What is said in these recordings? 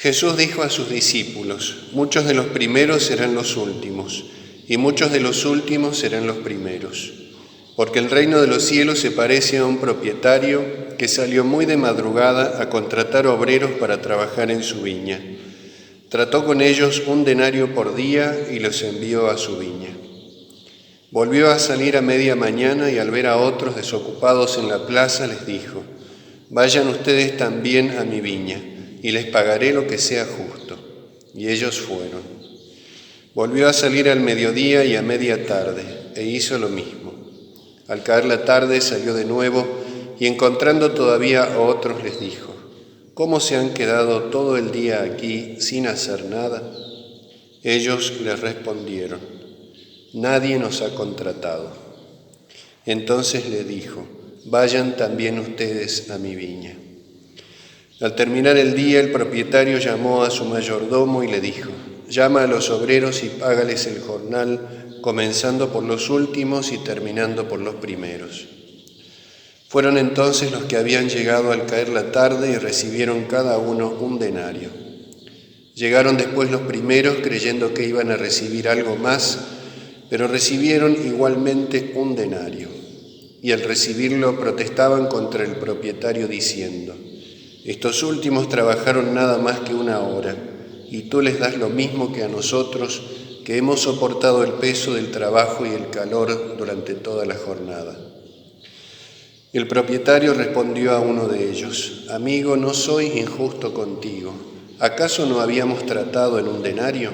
Jesús dijo a sus discípulos: muchos de los primeros serán los últimos, y muchos de los últimos serán los primeros. Porque el reino de los cielos se parece a un propietario que salió muy de madrugada a contratar obreros para trabajar en su viña. Trató con ellos 1 denario por día y los envió a su viña. Volvió a salir a media mañana y al ver a otros desocupados en la plaza les dijo: vayan ustedes también a mi viña y les pagaré lo que sea justo. Y ellos fueron. Volvió a salir al mediodía y a media tarde e hizo lo mismo. Al caer la tarde salió de nuevo y encontrando todavía a otros les dijo: ¿cómo se han quedado todo el día aquí sin hacer nada? Ellos les respondieron: nadie nos ha contratado. Entonces le dijo: vayan también ustedes a mi viña. Al terminar el día, el propietario llamó a su mayordomo y le dijo: llama a los obreros y págales el jornal, comenzando por los últimos y terminando por los primeros. Fueron entonces los que habían llegado al caer la tarde y recibieron cada uno 1 denario. Llegaron después los primeros creyendo que iban a recibir algo más, pero recibieron igualmente 1 denario. Y al recibirlo protestaban contra el propietario diciendo: estos últimos trabajaron nada más que 1 hora, y tú les das lo mismo que a nosotros, que hemos soportado el peso del trabajo y el calor durante toda la jornada. El propietario respondió a uno de ellos: amigo, no soy injusto contigo. ¿Acaso no habíamos tratado en 1 denario?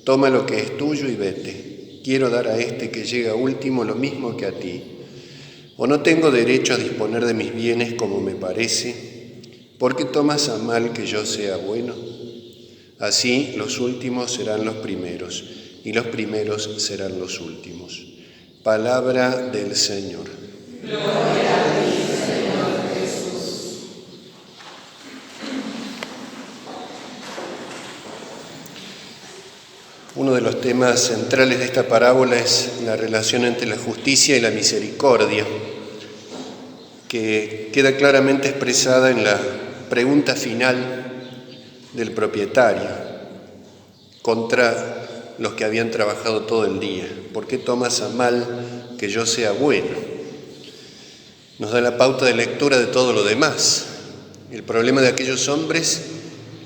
Toma lo que es tuyo y vete. Quiero dar a este que llega último lo mismo que a ti. ¿O no tengo derecho a disponer de mis bienes como me parece? ¿Por qué tomas a mal que yo sea bueno? Así los últimos serán los primeros, y los primeros serán los últimos. Palabra del Señor. Gloria a ti, Señor Jesús. Uno de los temas centrales de esta parábola es la relación entre la justicia y la misericordia, que queda claramente expresada en la pregunta final del propietario contra los que habían trabajado todo el día. ¿Por qué tomas a mal que yo sea bueno? Nos da la pauta de lectura de todo lo demás. El problema de aquellos hombres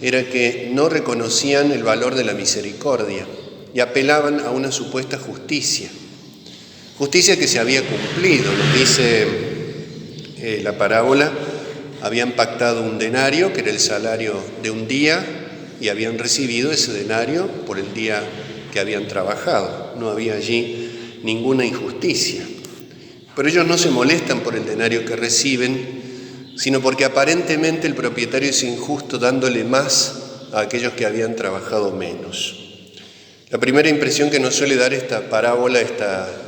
era que no reconocían el valor de la misericordia y apelaban a una supuesta justicia. Justicia que se había cumplido, nos dice la parábola. Habían pactado 1 denario, que era el salario de 1 día, y habían recibido ese denario por el día que habían trabajado. No había allí ninguna injusticia. Pero ellos no se molestan por el denario que reciben, sino porque aparentemente el propietario es injusto dándole más a aquellos que habían trabajado menos. La primera impresión que nos suele dar esta parábola,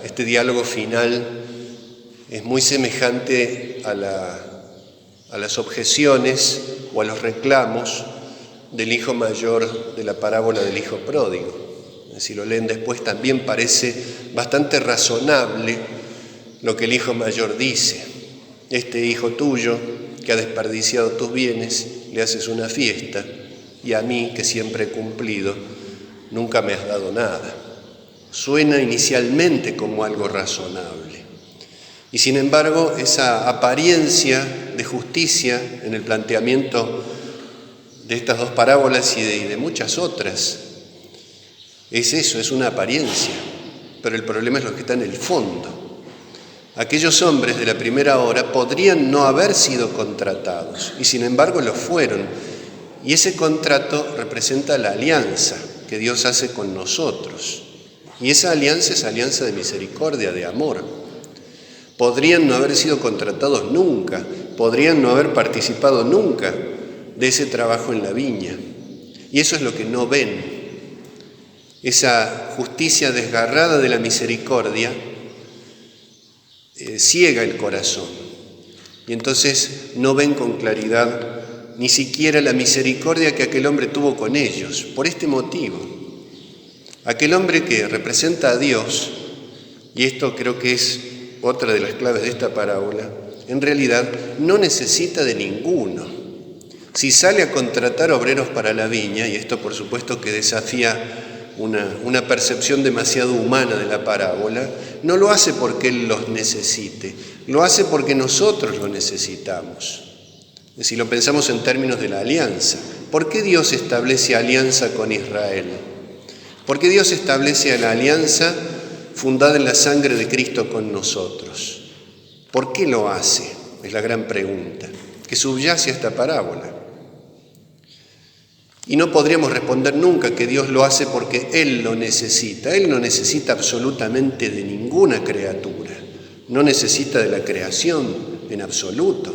este diálogo final, es muy semejante a las objeciones o a los reclamos del hijo mayor de la parábola del hijo pródigo. Si lo leen después también parece bastante razonable lo que el hijo mayor dice: este hijo tuyo que ha desperdiciado tus bienes, le haces una fiesta, y a mí, que siempre he cumplido, nunca me has dado nada. Suena inicialmente como algo razonable. Y sin embargo, esa apariencia de justicia en el planteamiento de estas 2 parábolas y de muchas otras, es eso, es una apariencia. Pero el problema es lo que está en el fondo. Aquellos hombres de la primera hora podrían no haber sido contratados, y sin embargo lo fueron. Y ese contrato representa la alianza que Dios hace con nosotros. Y esa alianza es alianza de misericordia, de amor. Podrían no haber sido contratados nunca, podrían no haber participado nunca de ese trabajo en la viña. Y eso es lo que no ven. Esa justicia desgarrada de la misericordia ciega el corazón. Y entonces no ven con claridad ni siquiera la misericordia que aquel hombre tuvo con ellos. Por este motivo, aquel hombre que representa a Dios, y esto creo que es otra de las claves de esta parábola, en realidad no necesita de ninguno, Si sale a contratar obreros para la viña, y esto por supuesto que desafía una percepción demasiado humana de la parábola, no lo hace porque Él los necesite, lo hace porque nosotros lo necesitamos. Si lo pensamos en términos de la alianza, ¿por qué Dios establece alianza con Israel? ¿Por qué Dios establece la alianza fundada en la sangre de Cristo con nosotros? ¿Por qué lo hace? Es la gran pregunta que subyace a esta parábola. Y no podríamos responder nunca que Dios lo hace porque Él lo necesita. Él no necesita absolutamente de ninguna criatura, no necesita de la creación en absoluto.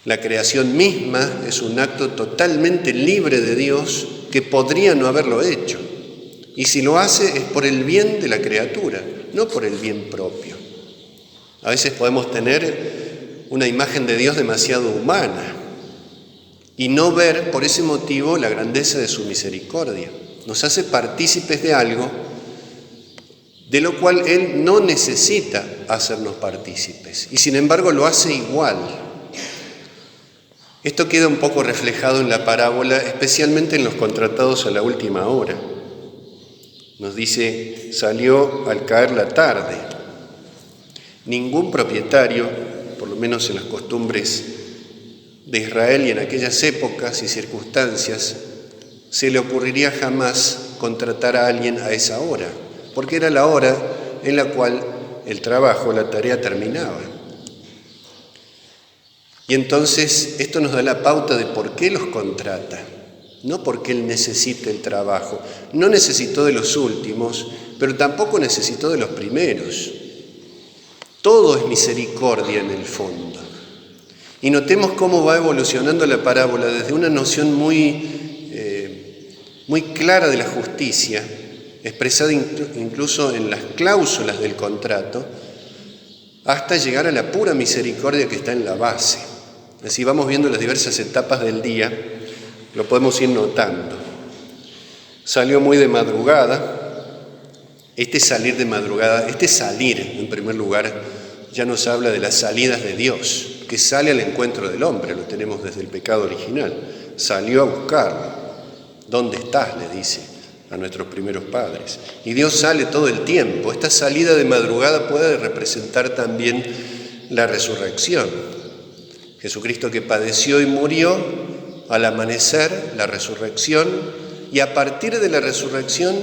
La creación misma es un acto totalmente libre de Dios que podría no haberlo hecho. Y si lo hace es por el bien de la criatura, no por el bien propio. A veces podemos tener una imagen de Dios demasiado humana y no ver por ese motivo la grandeza de su misericordia. Nos hace partícipes de algo de lo cual Él no necesita hacernos partícipes y sin embargo lo hace igual. Esto queda un poco reflejado en la parábola, especialmente en los contratados a la última hora. Nos dice, salió al caer la tarde. Ningún propietario, por lo menos en las costumbres de Israel y en aquellas épocas y circunstancias, se le ocurriría jamás contratar a alguien a esa hora, porque era la hora en la cual el trabajo, la tarea terminaba. Y entonces esto nos da la pauta de por qué los contrata, no porque Él necesite el trabajo. No necesitó de los últimos, pero tampoco necesitó de los primeros. Todo es misericordia en el fondo. Y notemos cómo va evolucionando la parábola desde una noción muy clara de la justicia, expresada incluso en las cláusulas del contrato, hasta llegar a la pura misericordia que está en la base. Así vamos viendo las diversas etapas del día, lo podemos ir notando. Salió muy de madrugada. Este salir de madrugada, este salir en primer lugar, ya nos habla de las salidas de Dios, que sale al encuentro del hombre, lo tenemos desde el pecado original. Salió a buscarlo. ¿Dónde estás?, le dice a nuestros primeros padres. Y Dios sale todo el tiempo. Esta salida de madrugada puede representar también la resurrección. Jesucristo que padeció y murió, al amanecer, la resurrección, y a partir de la resurrección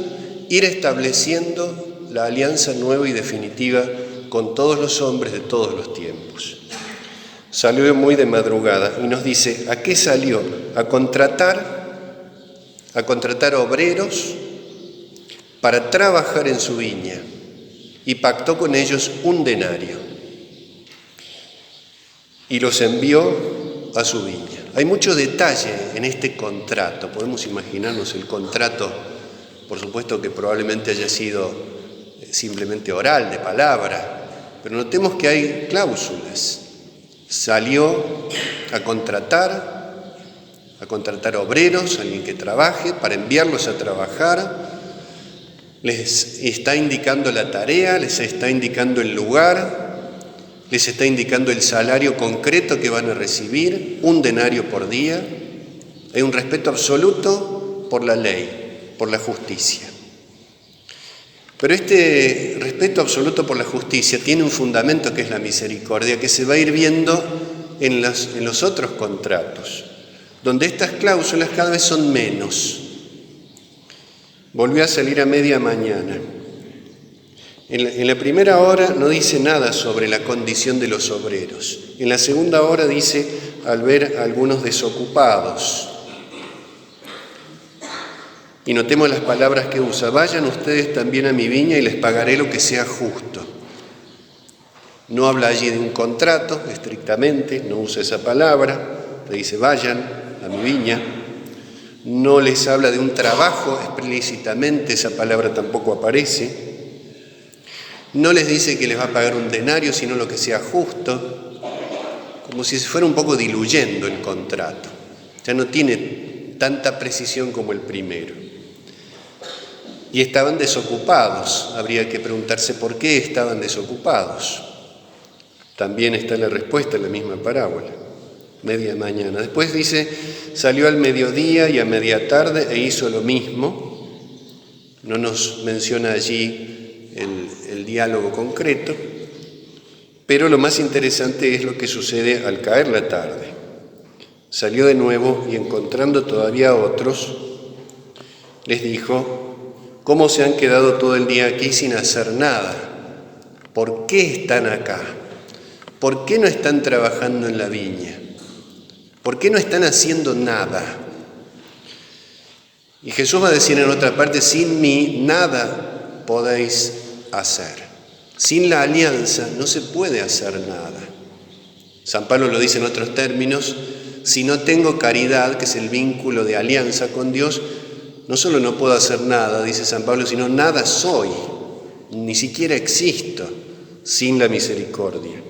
ir estableciendo la alianza nueva y definitiva con todos los hombres de todos los tiempos. Salió muy de madrugada y nos dice, ¿a qué salió? A contratar obreros para trabajar en su viña y pactó con ellos un denario y los envió a su viña. Hay mucho detalle en este contrato. Podemos imaginarnos el contrato, por supuesto que probablemente haya sido simplemente oral, de palabra, pero notemos que hay cláusulas. Salió a contratar obreros, alguien que trabaje, para enviarlos a trabajar. Les está indicando la tarea, les está indicando el lugar, les está indicando el salario concreto que van a recibir, un denario por día. Hay un respeto absoluto por la ley, por la justicia. Pero este respeto absoluto por la justicia tiene un fundamento que es la misericordia, que se va a ir viendo en los otros contratos, donde estas cláusulas cada vez son menos. Volvió a salir a media mañana. En la primera hora no dice nada sobre la condición de los obreros. En la segunda hora dice, al ver a algunos desocupados. Y notemos las palabras que usa. Vayan ustedes también a mi viña y les pagaré lo que sea justo. No habla allí de un contrato, estrictamente, no usa esa palabra. Le dice, vayan a mi viña. No les habla de un trabajo explícitamente, esa palabra tampoco aparece. No les dice que les va a pagar un denario, sino lo que sea justo, como si se fuera un poco diluyendo el contrato. Ya no tiene tanta precisión como el primero. Y estaban desocupados. Habría que preguntarse por qué estaban desocupados. También está la respuesta en la misma parábola. media mañana. Después dice, salió al mediodía y a media tarde e hizo lo mismo. No nos menciona allí el diálogo concreto, pero lo más interesante es lo que sucede al caer la tarde. Salió de nuevo y encontrando todavía a otros, les dijo, ¿cómo se han quedado todo el día aquí sin hacer nada? ¿Por qué están acá? ¿Por qué no están trabajando en la viña? ¿Por qué no están haciendo nada? Y Jesús va a decir en otra parte, sin mí nada podéis hacer. Sin la alianza no se puede hacer nada. San Pablo lo dice en otros términos, si no tengo caridad, que es el vínculo de alianza con Dios, no solo no puedo hacer nada, dice San Pablo, sino nada soy, ni siquiera existo sin la misericordia.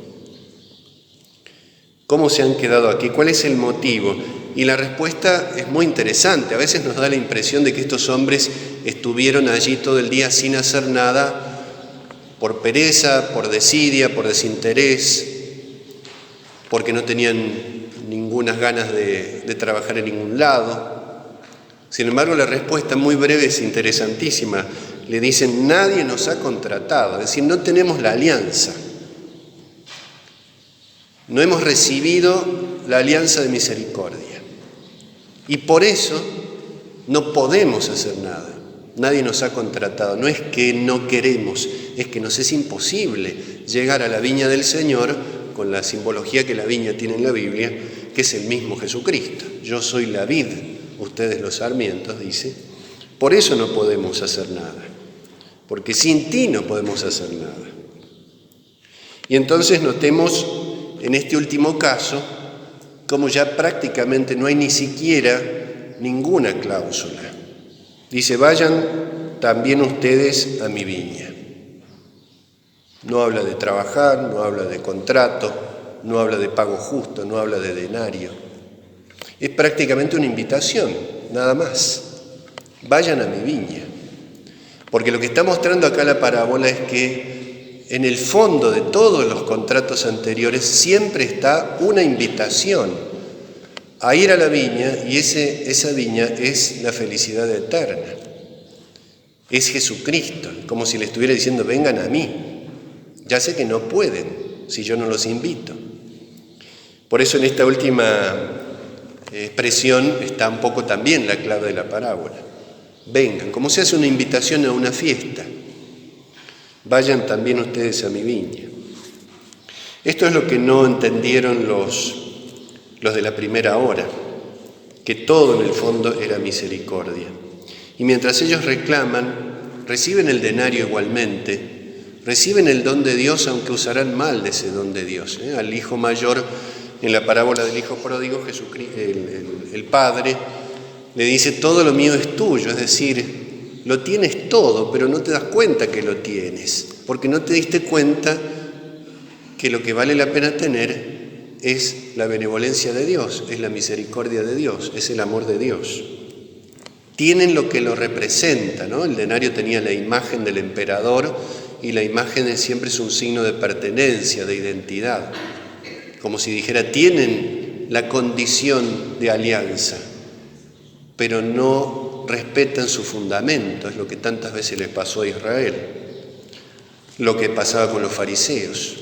¿Cómo se han quedado aquí? ¿Cuál es el motivo? Y la respuesta es muy interesante. A veces nos da la impresión de que estos hombres estuvieron allí todo el día sin hacer nada por pereza, por desidia, por desinterés, porque no tenían ninguna ganas de trabajar en ningún lado. Sin embargo, la respuesta muy breve es interesantísima. Le dicen, nadie nos ha contratado, es decir, no tenemos la alianza. No hemos recibido la alianza de misericordia. Y por eso no podemos hacer nada. Nadie nos ha contratado. No es que no queremos, es que nos es imposible llegar a la viña del Señor con la simbología que la viña tiene en la Biblia, que es el mismo Jesucristo. Yo soy la vid, ustedes los sarmientos, dice. Por eso no podemos hacer nada. Porque sin ti no podemos hacer nada. Y entonces notemos en este último caso, como ya prácticamente no hay ni siquiera ninguna cláusula. Dice, vayan también ustedes a mi viña. No habla de trabajar, no habla de contrato, no habla de pago justo, no habla de denario. Es prácticamente una invitación, nada más. Vayan a mi viña. Porque lo que está mostrando acá la parábola es que en el fondo de todos los contratos anteriores siempre está una invitación a ir a la viña, y esa viña es la felicidad eterna. Es Jesucristo, como si le estuviera diciendo, vengan a mí. Ya sé que no pueden si yo no los invito. Por eso en esta última expresión está un poco también la clave de la parábola. Vengan, como se hace una invitación a una fiesta. Vayan también ustedes a mi viña. Esto es lo que no entendieron los de la primera hora, que todo en el fondo era misericordia. Y mientras ellos reclaman, reciben el denario igualmente, reciben el don de Dios, aunque usarán mal de ese don de Dios. Al hijo mayor, en la parábola del hijo pródigo, Jesucristo, el padre le dice, todo lo mío es tuyo, es decir, lo tienes todo, pero no te das cuenta que lo tienes, porque no te diste cuenta que lo que vale la pena tener es la benevolencia de Dios, es la misericordia de Dios, es el amor de Dios. Tienen lo que lo representa, ¿no? El denario tenía la imagen del emperador y la imagen siempre es un signo de pertenencia, de identidad. Como si dijera, tienen la condición de alianza, pero no respetan su fundamento. Es lo que tantas veces les pasó a Israel. Lo que pasaba con los fariseos,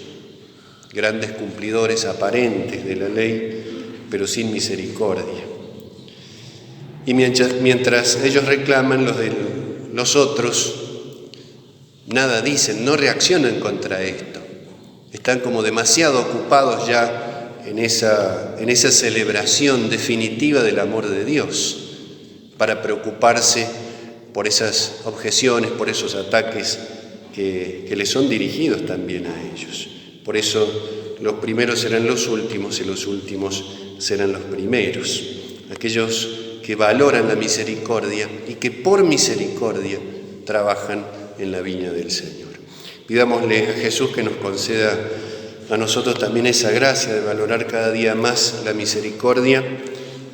grandes cumplidores aparentes de la ley, pero sin misericordia. Y mientras ellos reclaman, los otros nada dicen, no reaccionan contra esto. Están como demasiado ocupados ya en esa celebración definitiva del amor de Dios para preocuparse por esas objeciones, por esos ataques que les son dirigidos también a ellos. Por eso los primeros serán los últimos y los últimos serán los primeros. Aquellos que valoran la misericordia y que por misericordia trabajan en la viña del Señor. Pidámosle a Jesús que nos conceda a nosotros también esa gracia de valorar cada día más la misericordia,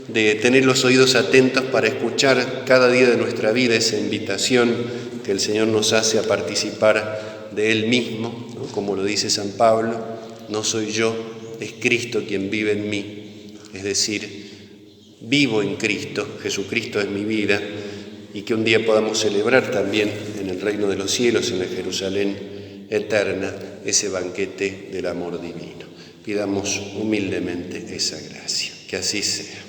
de tener los oídos atentos para escuchar cada día de nuestra vida esa invitación que el Señor nos hace a participar de Él mismo, ¿no? Como lo dice San Pablo, no soy yo, es Cristo quien vive en mí. es decir, vivo en Cristo, Jesucristo es mi vida, y que un día podamos celebrar también en el reino de los cielos, en la Jerusalén eterna, ese banquete del amor divino. Pidamos humildemente esa gracia. Que así sea.